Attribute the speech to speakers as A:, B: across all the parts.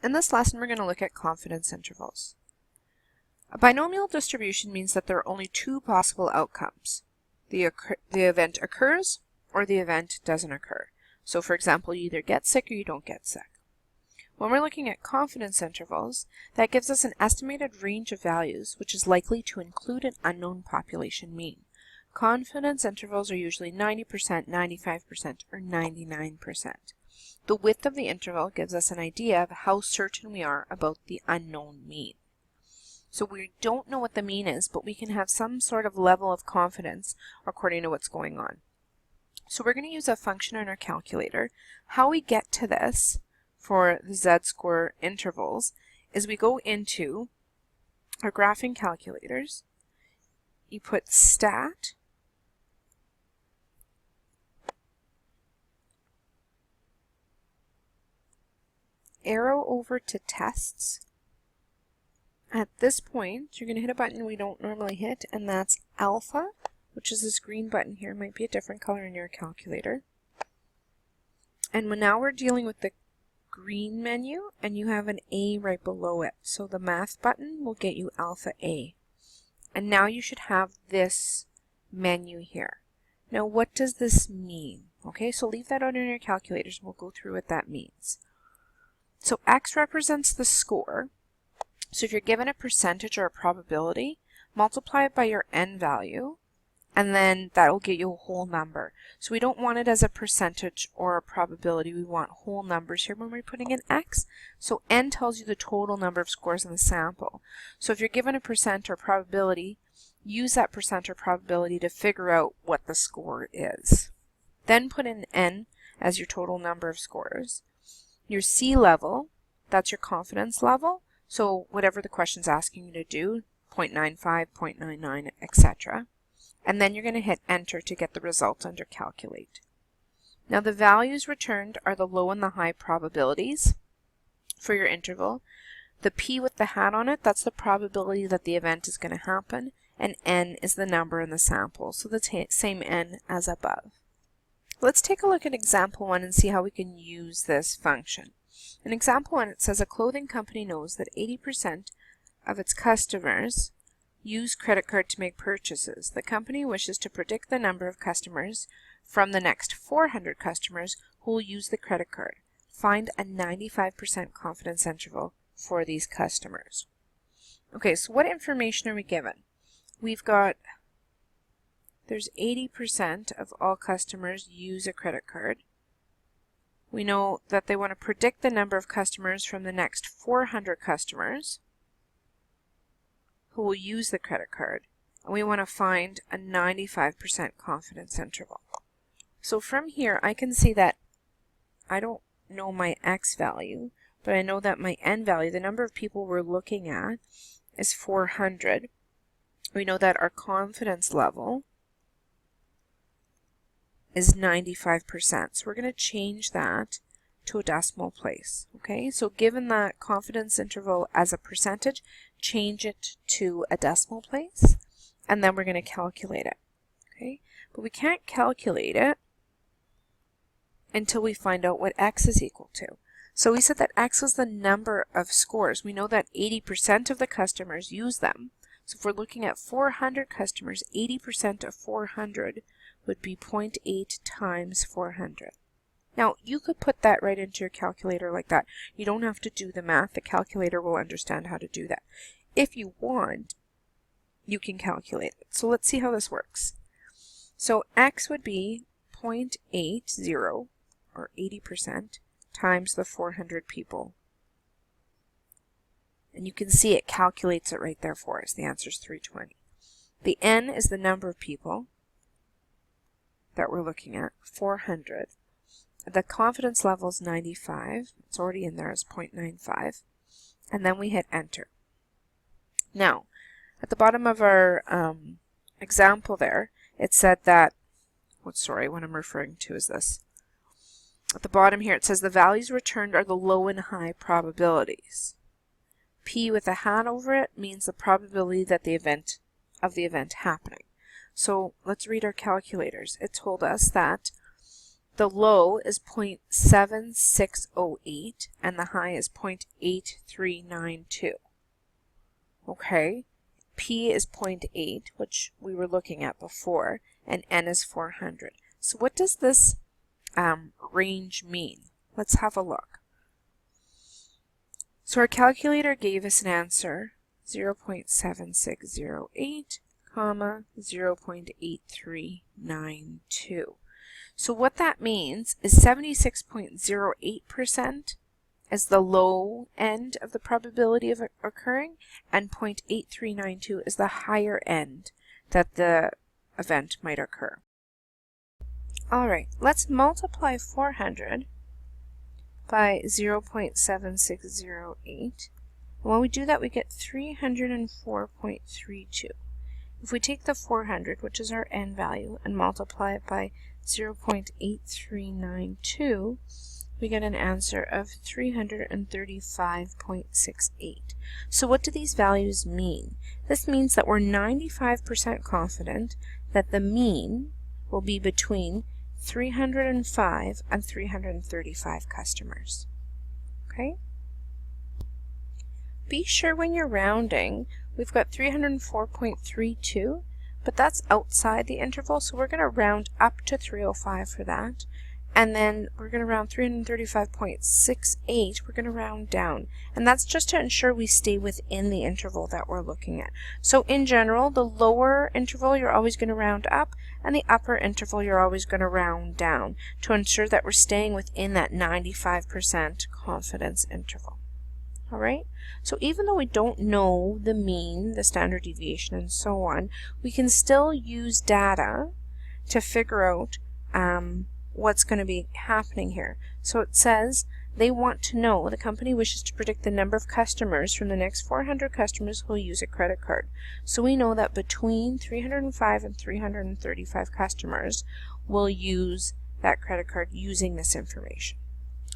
A: In this lesson, we're going to look at confidence intervals. A binomial distribution means that there are only two possible outcomes. The event occurs or the event doesn't occur. So for example, you either get sick or you don't get sick. When we're looking at confidence intervals, that gives us an estimated range of values which is likely to include an unknown population mean. Confidence intervals are usually 90%, 95%, or 99%. The width of the interval gives us an idea of how certain we are about the unknown mean. So we don't know what the mean is, but we can have some sort of level of confidence according to what's going on. So we're going to use a function in our calculator. How we get to this for the z-score intervals is we go into our graphing calculators. You put stat arrow over to tests. At this point, you're going to hit a button we don't normally hit, and that's alpha, which is this green button here. It might be a different color in your calculator. And now we're dealing with the green menu, and you have an A right below it. So the math button will get you alpha A. And now you should have this menu here. Now what does this mean? Okay, so leave that out in your calculators and we'll go through what that means. So X represents the score. So if you're given a percentage or a probability, multiply it by your n value, and then that will get you a whole number. So we don't want it as a percentage or a probability. We want whole numbers here when we're putting in X. So n tells you the total number of scores in the sample. So if you're given a percent or probability, use that percent or probability to figure out what the score is. Then put in n as your total number of scores. Your C level, that's your confidence level. So whatever the question's asking you to do, 0.95, 0.99, etc. And then you're going to hit enter to get the result under calculate. Now the values returned are the low and the high probabilities for your interval. The P with the hat on it, that's the probability that the event is going to happen, and N is the number in the sample, so the same N as above. Let's take a look at example 1 and see how we can use this function. In example 1, it says a clothing company knows that 80% of its customers use credit card to make purchases. The company wishes to predict the number of customers from the next 400 customers who will use the credit card. Find a 95% confidence interval for these customers. Okay, so what information are we given? We've got there's 80% of all customers use a credit card. We know that they want to predict the number of customers from the next 400 customers who will use the credit card. And we want to find a 95% confidence interval. So from here, I can see that I don't know my X value, but I know that my N value, the number of people we're looking at, is 400. We know that our confidence level is 95%. So we're going to change that to a decimal place. Okay, so given that confidence interval as a percentage, change it to a decimal place, and then we're going to calculate it. Okay, but we can't calculate it until we find out what X is equal to. So we said that X was the number of scores. We know that 80% of the customers use them. So if we're looking at 400 customers, 80% of 400 would be 0.8 times 400. Now, you could put that right into your calculator like that. You don't have to do the math. The calculator will understand how to do that. If you want, you can calculate it. So let's see how this works. So X would be 0.80, or 80%, times the 400 people. And you can see it calculates it right there for us. The answer is 320. The N is the number of people that we're looking at, 400. The confidence level is 95. It's already in there as 0.95. And then we hit enter. Now, at the bottom of our example there, it said that, what I'm referring to is this. At the bottom here, it says the values returned are the low and high probabilities. P with a hat over it means the probability that the event happening. So let's read our calculators. It told us that the low is 0.7608 and the high is 0.8392. Okay, P is 0.8, which we were looking at before, and N is 400. So what does this range mean? Let's have a look. So our calculator gave us an answer, 0.7608, comma, 0.8392. So what that means is 76.08% is the low end of the probability of occurring, and 0.8392 is the higher end that the event might occur. All right, let's multiply 400 by 0.7608. When we do that, we get 304.32. If we take the 400, which is our n value, and multiply it by 0.8392, we get an answer of 335.68. So what do these values mean? This means that we're 95% confident that the mean will be between 305 and 335 customers. Okay? Be sure when you're rounding, we've got 304.32, but that's outside the interval, so we're going to round up to 305 for that. And then we're going to round 335.68, we're going to round down. And that's just to ensure we stay within the interval that we're looking at. So in general, the lower interval you're always going to round up, and the upper interval you're always going to round down to ensure that we're staying within that 95% confidence interval. All right? So even though we don't know the mean, the standard deviation, and so on, we can still use data to figure out what's going to be happening here. So it says they want to know, the company wishes to predict the number of customers from the next 400 customers who will use a credit card. So we know that between 305 and 335 customers will use that credit card using this information.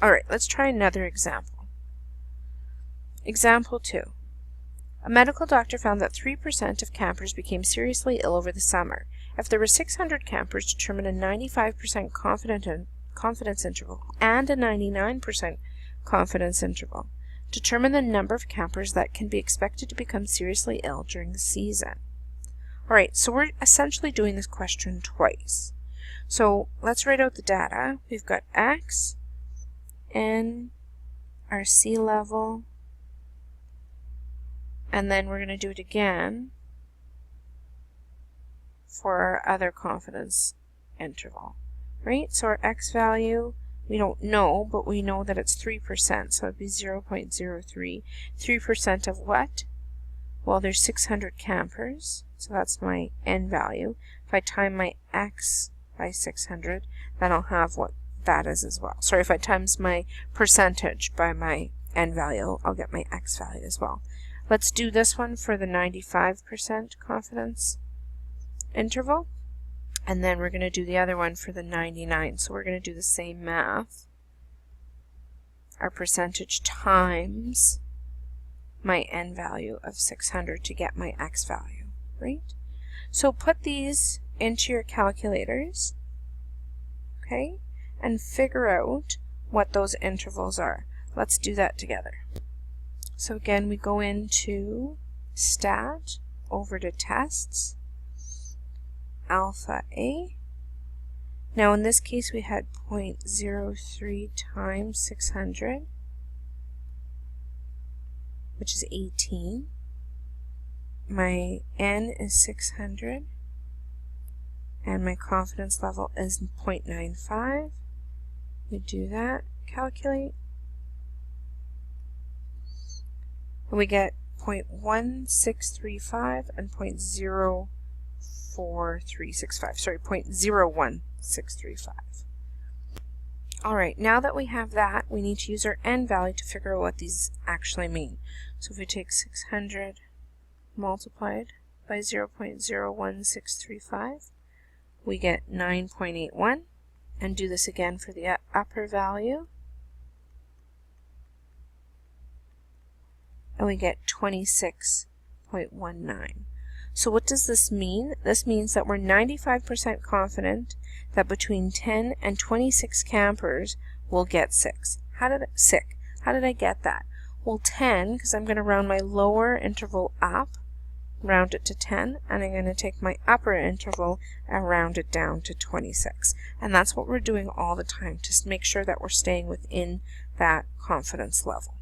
A: All right, let's try another example. Example 2. A medical doctor found that 3% of campers became seriously ill over the summer. If there were 600 campers, determine a 95% confidence interval and a 99% confidence interval. Determine the number of campers that can be expected to become seriously ill during the season. All right, so we're essentially doing this question twice. So let's write out the data. We've got X, N, our sea level, and then we're going to do it again for our other confidence interval, right? So our X value, we don't know, but we know that it's 3%, so it'd be 0.03. 3% of what? Well, there's 600 campers, so that's my N value. If I time my X by 600, then I'll have what that is as well. Sorry, if I times my percentage by my N value, I'll get my X value as well. Let's do this one for the 95% confidence interval, and then we're going to do the other one for the 99. So we're going to do the same math. Our percentage times my N value of 600 to get my X value, right? So put these into your calculators, okay, and figure out what those intervals are. Let's do that together. So again, we go into Stat, over to Tests, Alpha A. Now in this case we had 0.03 times 600, which is 18. My N is 600, and my confidence level is 0.95. We do that, calculate, and we get 0.1635 and 0.04365. Sorry, 0.01635. All right, now that we have that, we need to use our N value to figure out what these actually mean. So if we take 600 multiplied by 0.01635, we get 9.81, and do this again for the upper value, and we get 26.19. So what does this mean? This means that we're 95% confident that between 10 and 26 campers will get sick. How did I get that? Well, 10, because I'm going to round my lower interval up, round it to 10, and I'm going to take my upper interval and round it down to 26. And that's what we're doing all the time to make sure that we're staying within that confidence level.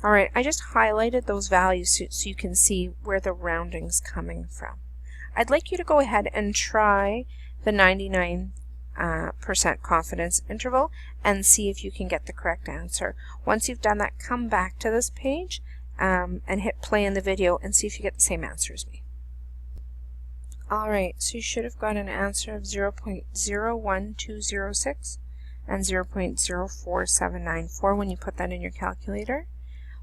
A: All right, I just highlighted those values so you can see where the rounding's coming from. I'd like you to go ahead and try the 99% confidence interval and see if you can get the correct answer. Once you've done that, come back to this page and hit play in the video and see if you get the same answer as me. All right, so you should have got an answer of 0.01206 and 0.04794 when you put that in your calculator.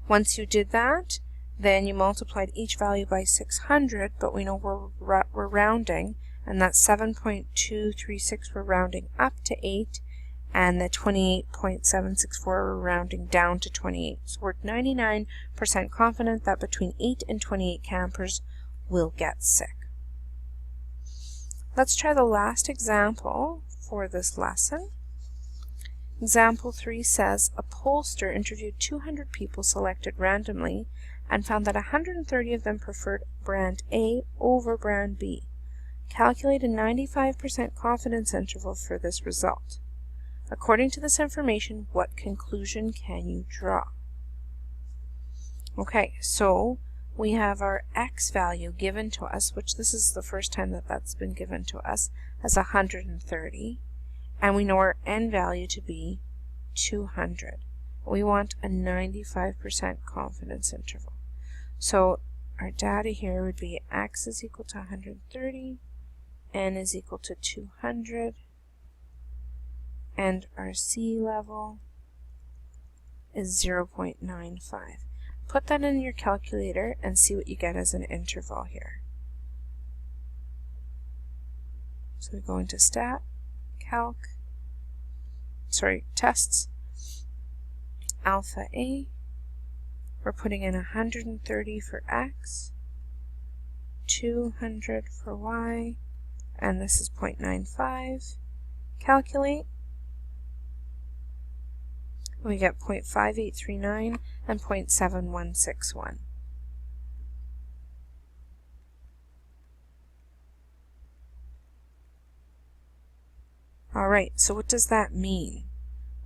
A: Once you did that, then you multiplied each value by 600, but we know we're rounding, and that's 7.236 we're rounding up to 8, and the 28.764 we're rounding down to 28. So we're 99% confident that between 8 and 28 campers will get sick. Let's try the last example for this lesson. Example 3 says, a pollster interviewed 200 people selected randomly and found that 130 of them preferred brand A over brand B. Calculate a 95% confidence interval for this result. According to this information, what conclusion can you draw? Okay, so we have our X value given to us, which this is the first time that that's been given to us, as 130. And we know our N value to be 200. We want a 95% confidence interval. So our data here would be X is equal to 130, N is equal to 200, and our C level is 0.95. Put that in your calculator and see what you get as an interval here. So we go into Stat, tests, alpha A, we're putting in 130 for X, 200 for Y, and this is 0.95. Calculate, we get 0.5839 and 0.7161. Alright, so what does that mean?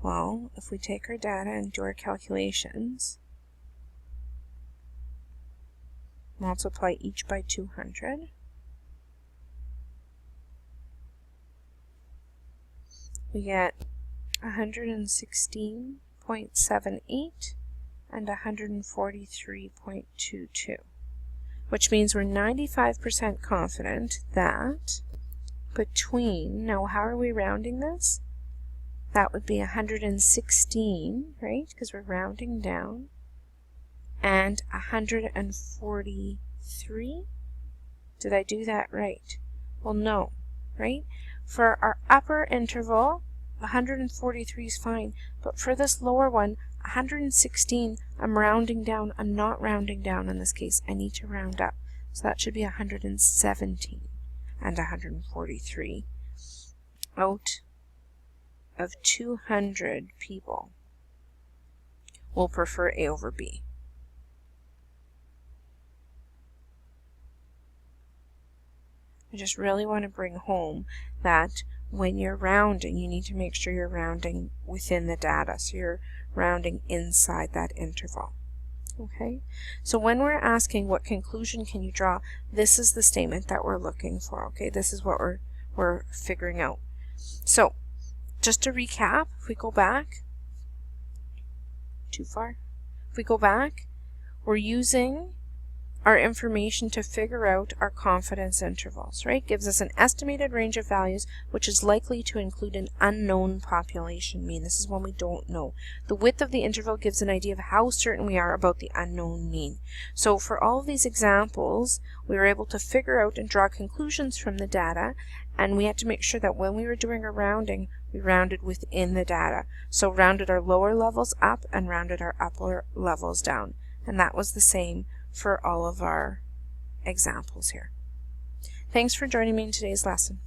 A: Well, if we take our data and do our calculations, multiply each by 200, we get 116.78 and 143.22, which means we're 95% confident that between, now how are we rounding this? That would be 116, right, because we're rounding down, and 143. Did I do that right? Well, no, right? For our upper interval, 143 is fine, but for this lower one, 116, I'm rounding down. I'm not rounding down in this case. I need to round up. So that should be 117 and 143 out of 200 people will prefer A over B. I just really want to bring home that when you're rounding, you need to make sure you're rounding within the data. So you're rounding inside that interval. Okay, so when we're asking what conclusion can you draw, this is the statement that we're looking for. Okay, this is what we're figuring out. So just to recap, if we go back, if we go back, we're using our information to figure out our confidence intervals, right? Gives us an estimated range of values, which is likely to include an unknown population mean. This is one we don't know. The width of the interval gives an idea of how certain we are about the unknown mean. So for all of these examples, we were able to figure out and draw conclusions from the data, and we had to make sure that when we were doing our rounding, we rounded within the data. So rounded our lower levels up and rounded our upper levels down. And that was the same for all of our examples here. Thanks for joining me in today's lesson.